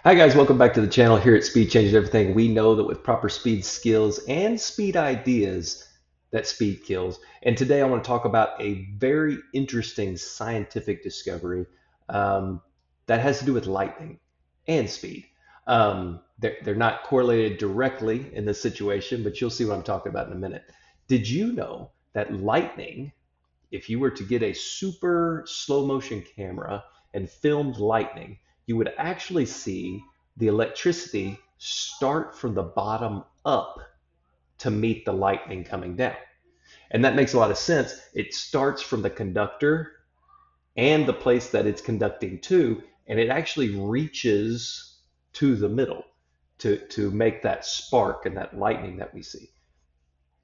Hi guys, welcome back to the channel. Here at Speed Changes Everything, we know that with proper speed skills and speed ideas, that speed kills. And today I want to talk about a very interesting scientific discovery um, that has to do with lightning and speed. They're not correlated directly in this situation, but you'll see what I'm talking about in a minute. Did you know that lightning, if you were to get a super slow motion camera and filmed lightning, you would actually see the electricity start from the bottom up to meet the lightning coming down. And that makes a lot of sense. It starts from the conductor and the place that it's conducting to, and it actually reaches to the middle to make that spark and that lightning that we see.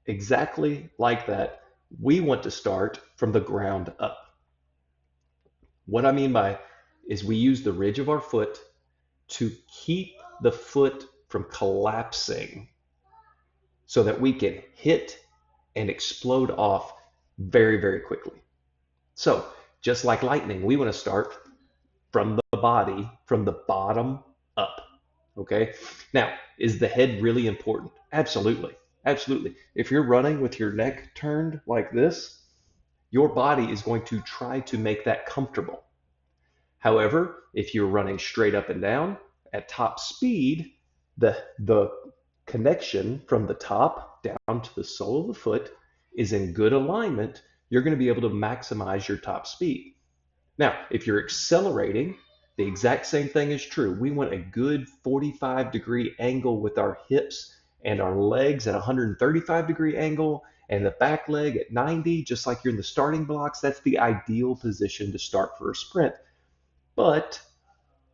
Exactly like that, we want to start from the ground up. What I mean by is we use the ridge of our foot to keep the foot from collapsing so that we can hit and explode off very, very quickly. So, just like lightning, we want to start from the body, from the bottom up. Okay. Now, is the head really important? Absolutely. Absolutely. If you're running with your neck turned like this, your body is going to try to make that comfortable. However, if you're running straight up and down at top speed, the connection from the top down to the sole of the foot is in good alignment. You're going to be able to maximize your top speed. Now, if you're accelerating, the exact same thing is true. We want a good 45-degree angle with our hips and our legs at 135-degree angle and the back leg at 90, just like you're in the starting blocks. That's the ideal position to start for a sprint. But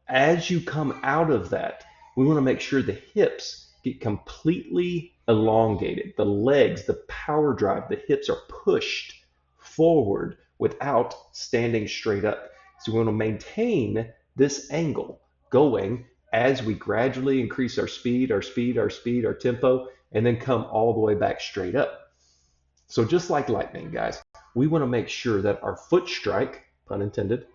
as you come out of that, we want to make sure the hips get completely elongated. The legs, the power drive, the hips are pushed forward without standing straight up. So we want to maintain this angle going as we gradually increase our speed, our tempo, and then come all the way back straight up. So just like lightning, guys, we want to make sure that our foot strike, pun intended,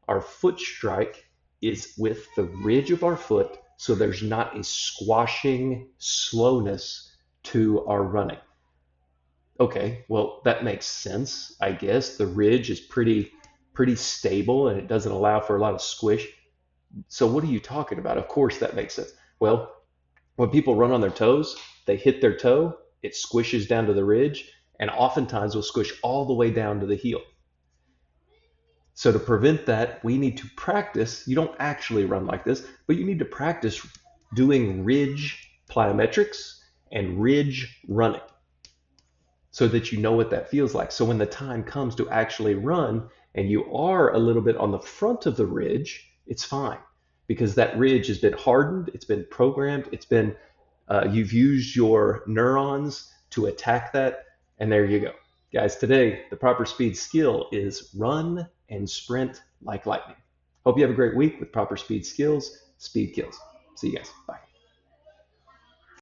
our foot strike is with the ridge of our foot so there's not a squashing slowness to our running. Okay, well, that makes sense, I guess. The ridge is pretty stable and it doesn't allow for a lot of squish. So what are you talking about? Of course that makes sense. Well, when people run on their toes, they hit their toe, it squishes down to the ridge, and oftentimes will squish all the way down to the heel. So to prevent that, we need to practice. You don't actually run like this, but you need to practice doing ridge plyometrics and ridge running so that you know what that feels like. So when the time comes to actually run and you are a little bit on the front of the ridge, it's fine because that ridge has been hardened, it's been programmed, you've used your neurons to attack that, and there you go. Guys, today the proper speed skill is run and sprint like lightning. Hope you have a great week with proper speed skills. Speed kills. See you guys. Bye.